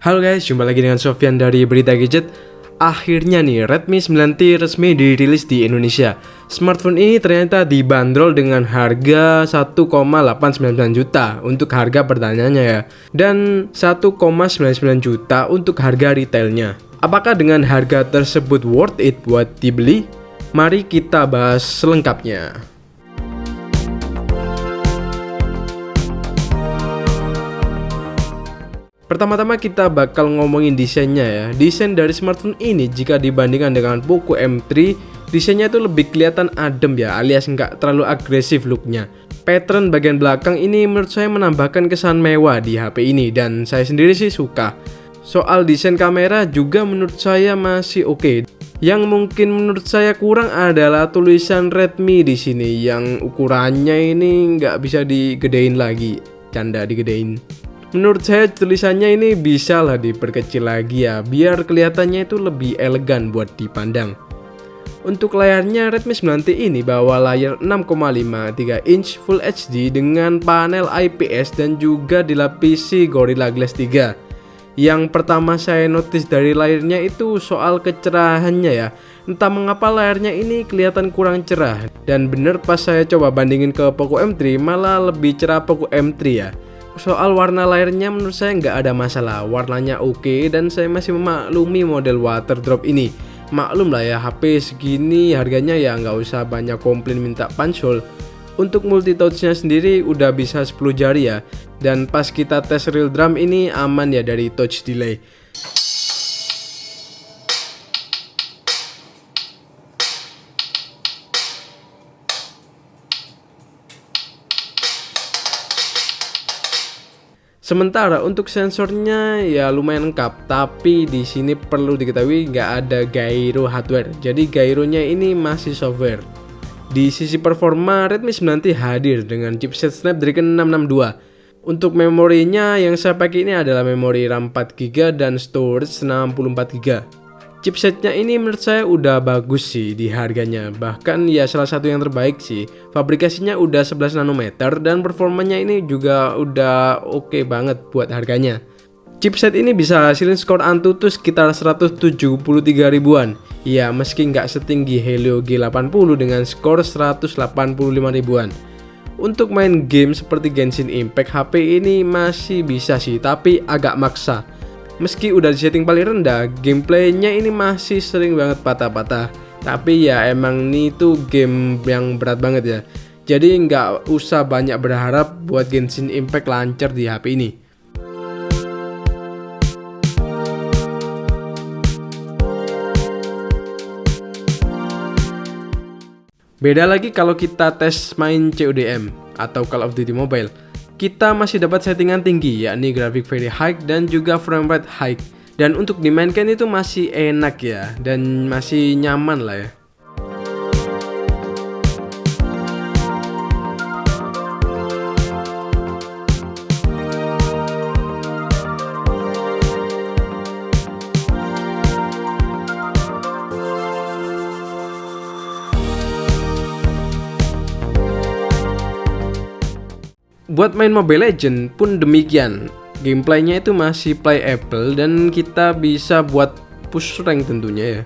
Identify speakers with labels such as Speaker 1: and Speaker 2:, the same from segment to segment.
Speaker 1: Halo guys, jumpa lagi dengan Sofyan dari Berita Gadget. Akhirnya nih, Redmi 9T resmi dirilis di Indonesia. Smartphone ini ternyata dibanderol dengan harga 1,899 juta untuk harga perdananya ya, dan 1,99 juta untuk harga retailnya. Apakah dengan harga tersebut worth it buat dibeli? Mari kita bahas selengkapnya. Pertama-tama kita bakal ngomongin desainnya ya. Desain dari smartphone ini jika dibandingkan dengan Poco M3, desainnya itu lebih kelihatan adem ya, alias nggak terlalu agresif looknya. Pattern bagian belakang ini menurut saya menambahkan kesan mewah di HP ini dan saya sendiri sih suka. Soal desain kamera juga menurut saya masih oke. Yang mungkin menurut saya kurang adalah tulisan Redmi di sini yang ukurannya ini nggak bisa digedein lagi, canda digedein. Menurut saya tulisannya ini bisa lah diperkecil lagi ya, biar kelihatannya itu lebih elegan buat dipandang. Untuk layarnya Redmi 9T ini bawa layar 6,53 inch Full HD dengan panel IPS dan juga dilapisi Gorilla Glass 3. Yang pertama saya notice dari layarnya itu soal kecerahannya ya. Entah mengapa layarnya ini kelihatan kurang cerah, dan bener pas saya coba bandingin ke Poco M3 malah lebih cerah Poco M3 ya. Soal warna layarnya menurut saya nggak ada masalah, warnanya oke dan saya masih memaklumi model water drop ini. Maklum lah ya, HP segini harganya ya nggak usah banyak komplain minta punch hole. Untuk multi touchnya sendiri udah bisa 10 jari ya, dan pas kita tes real drum ini aman ya dari touch delay. Sementara untuk sensornya ya lumayan lengkap, tapi di sini perlu diketahui nggak ada gyro hardware, jadi gyronya ini masih software. Di sisi performa, Redmi 9T hadir dengan chipset Snapdragon 662. Untuk memorinya yang saya pakai ini adalah memori RAM 4GB dan storage 64GB. Chipsetnya ini menurut saya udah bagus sih di harganya, bahkan ya salah satu yang terbaik sih. Fabrikasinya udah 11 nanometer dan performanya ini juga udah oke banget buat harganya. Chipset ini bisa hasilin skor Antutu sekitar 173 ribuan. Ya meski nggak setinggi Helio G80 dengan skor 185 ribuan. Untuk main game seperti Genshin Impact, HP ini masih bisa sih, tapi agak maksa. Meski udah di setting paling rendah, gameplaynya ini masih sering banget patah-patah. Tapi ya emang ini tuh game yang berat banget ya. Jadi nggak usah banyak berharap buat Genshin Impact lancar di HP ini. Beda lagi kalau kita tes main CODM atau Call of Duty Mobile. Kita masih dapat settingan tinggi, yakni graphic very high dan juga frame rate high. Dan untuk dimainkan itu masih enak ya, dan masih nyaman lah ya. Buat main Mobile Legends pun demikian, gameplaynya itu masih playable dan kita bisa buat push rank tentunya ya.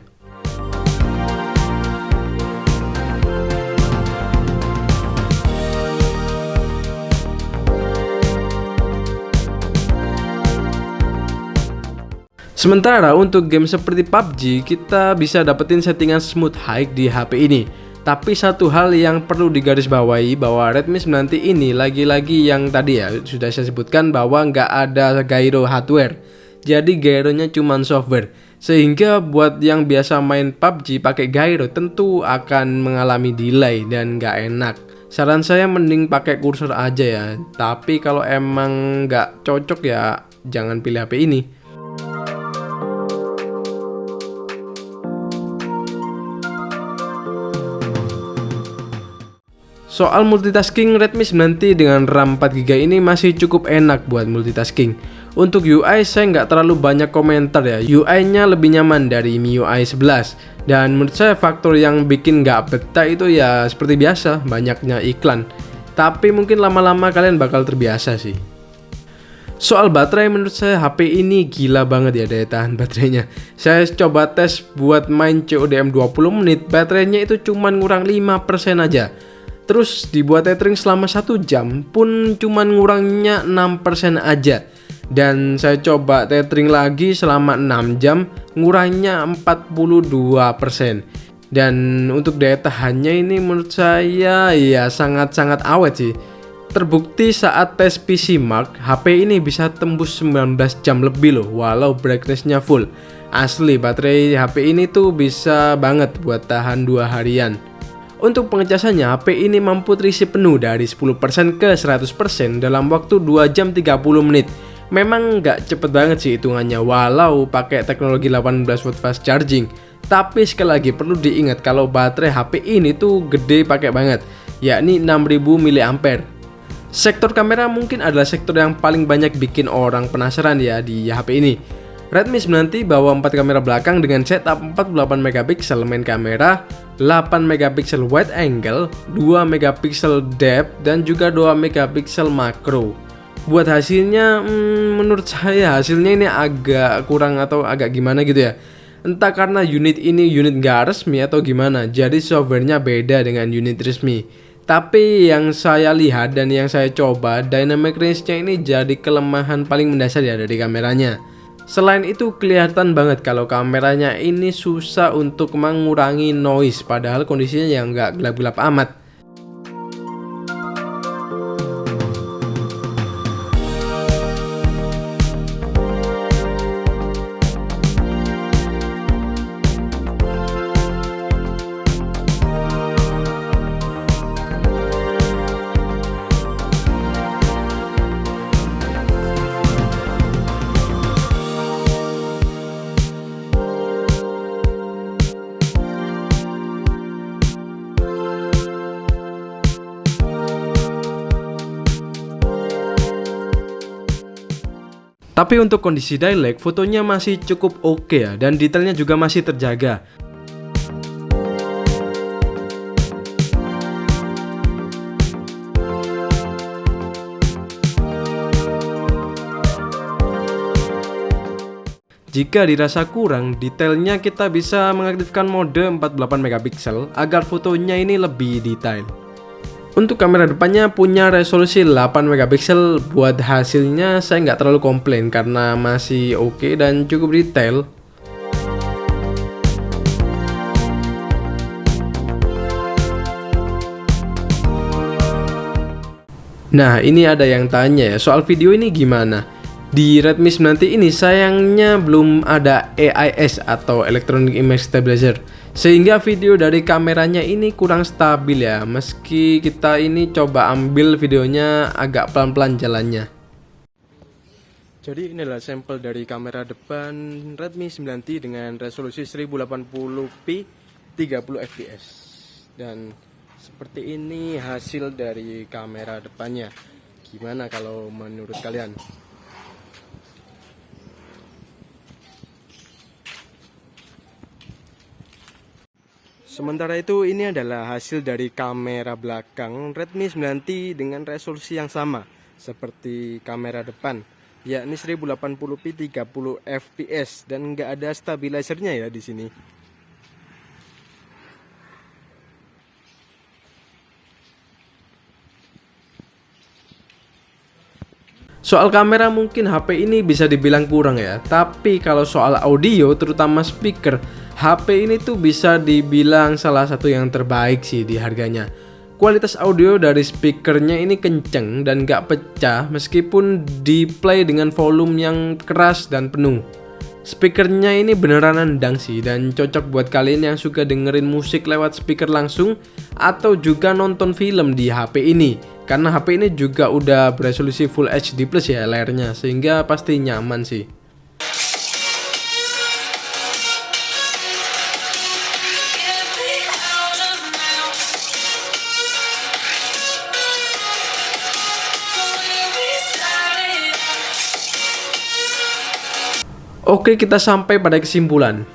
Speaker 1: Sementara untuk game seperti PUBG kita bisa dapetin settingan smooth high di HP ini. Tapi satu hal yang perlu digarisbawahi bahwa Redmi 9T ini lagi-lagi yang tadi ya sudah saya sebutkan bahwa nggak ada gyro hardware. Jadi gyronya cuma software. Sehingga buat yang biasa main PUBG pakai gyro tentu akan mengalami delay dan nggak enak. Saran saya mending pakai kursor aja ya. Tapi kalau emang nggak cocok ya jangan pilih HP ini. Soal multitasking, Redmi 9T dengan RAM 4GB ini masih cukup enak buat multitasking. Untuk UI saya nggak terlalu banyak komentar ya, UI-nya lebih nyaman dari MIUI 11. Dan menurut saya faktor yang bikin nggak betah itu ya seperti biasa, banyaknya iklan. Tapi mungkin lama-lama kalian bakal terbiasa sih. Soal baterai, menurut saya HP ini gila banget ya daya tahan baterainya. Saya coba tes buat main CODM 20 menit, baterainya itu cuman ngurang 5% aja. Terus dibuat tethering selama 1 jam pun cuman ngurangnya 6% aja. Dan saya coba tethering lagi selama 6 jam, ngurangnya 42%. Dan untuk daya tahannya ini menurut saya ya sangat-sangat awet sih. Terbukti saat tes PC Mark, HP ini bisa tembus 19 jam lebih loh walau brightness-nya full. Asli baterai HP ini tuh bisa banget buat tahan 2 harian. Untuk pengecasannya, HP ini mampu terisi penuh dari 10% ke 100% dalam waktu 2 jam 30 menit. Memang nggak cepet banget sih hitungannya walau pakai teknologi 18 watt fast charging. Tapi sekali lagi perlu diingat kalau baterai HP ini tuh gede pakai banget, yakni 6000 mAh. Sektor kamera mungkin adalah sektor yang paling banyak bikin orang penasaran ya di HP ini. Redmi 9T bawa 4 kamera belakang dengan setup 48 megapiksel main kamera, 8 megapiksel wide angle, 2 megapiksel depth, dan juga 2 megapiksel makro. Buat hasilnya, menurut saya hasilnya ini agak kurang atau agak gimana gitu ya. Entah karena unit ini unit nggak resmi atau gimana, jadi softwarenya beda dengan unit resmi. Tapi yang saya lihat dan yang saya coba, dynamic range-nya ini jadi kelemahan paling mendasar ya dari kameranya. Selain itu kelihatan banget kalau kameranya ini susah untuk mengurangi noise, padahal kondisinya yang nggak gelap-gelap amat. Tapi untuk kondisi daylight, fotonya masih cukup oke ya, dan detailnya juga masih terjaga. Jika dirasa kurang detailnya, kita bisa mengaktifkan mode 48 megapiksel agar fotonya ini lebih detail. Untuk kamera depannya punya resolusi 8 megapiksel, buat hasilnya saya nggak terlalu komplain karena masih oke dan cukup detail. Nah, ini ada yang tanya ya, soal video ini gimana? Di Redmi 9T ini sayangnya belum ada AIS atau Electronic Image Stabilizer, sehingga video dari kameranya ini kurang stabil ya, meski kita ini coba ambil videonya agak pelan-pelan jalannya. Jadi inilah sampel dari kamera depan Redmi 9T dengan resolusi 1080p 30 fps. Dan seperti ini hasil dari kamera depannya. Gimana kalau menurut kalian? Sementara itu ini adalah hasil dari kamera belakang Redmi 9T dengan resolusi yang sama seperti kamera depan, yakni 1080p 30 fps dan nggak ada stabilizernya ya di sini. Soal kamera mungkin HP ini bisa dibilang kurang ya, tapi kalau soal audio terutama speaker, HP ini tuh bisa dibilang salah satu yang terbaik sih di harganya. Kualitas audio dari speakernya ini kenceng dan gak pecah meskipun di play dengan volume yang keras dan penuh. Speakernya ini beneran nendang sih dan cocok buat kalian yang suka dengerin musik lewat speaker langsung atau juga nonton film di HP ini. Karena HP ini juga udah beresolusi Full HD Plus ya layarnya, sehingga pasti nyaman sih. Oke, kita sampai pada kesimpulan.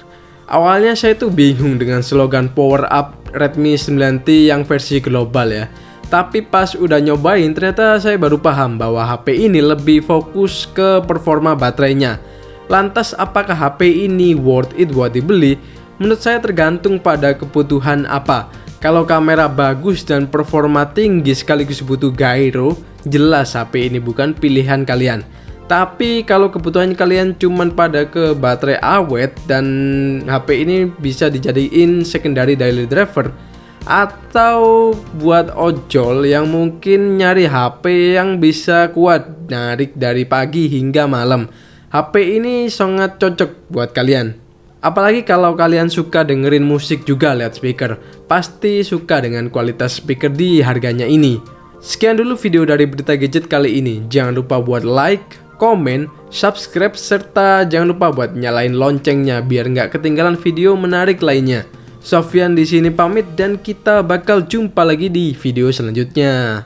Speaker 1: Awalnya saya tuh bingung dengan slogan power up Redmi 9T yang versi global ya. Tapi pas udah nyobain ternyata saya baru paham bahwa HP ini lebih fokus ke performa baterainya. Lantas apakah HP ini worth it buat dibeli? Menurut saya tergantung pada kebutuhan apa. Kalau kamera bagus dan performa tinggi sekaligus butuh gyro, jelas HP ini bukan pilihan kalian. Tapi kalau kebutuhan kalian cuman pada ke baterai awet dan HP ini bisa dijadiin secondary daily driver, atau buat ojol yang mungkin nyari HP yang bisa kuat narik dari pagi hingga malam, HP ini sangat cocok buat kalian. Apalagi kalau kalian suka dengerin musik juga lewat speaker, pasti suka dengan kualitas speaker di harganya ini. Sekian dulu video dari Berita Gadget kali ini. Jangan lupa buat like, komen, subscribe, serta jangan lupa buat nyalain loncengnya biar nggak ketinggalan video menarik lainnya. Sofyan di sini pamit dan kita bakal jumpa lagi di video selanjutnya.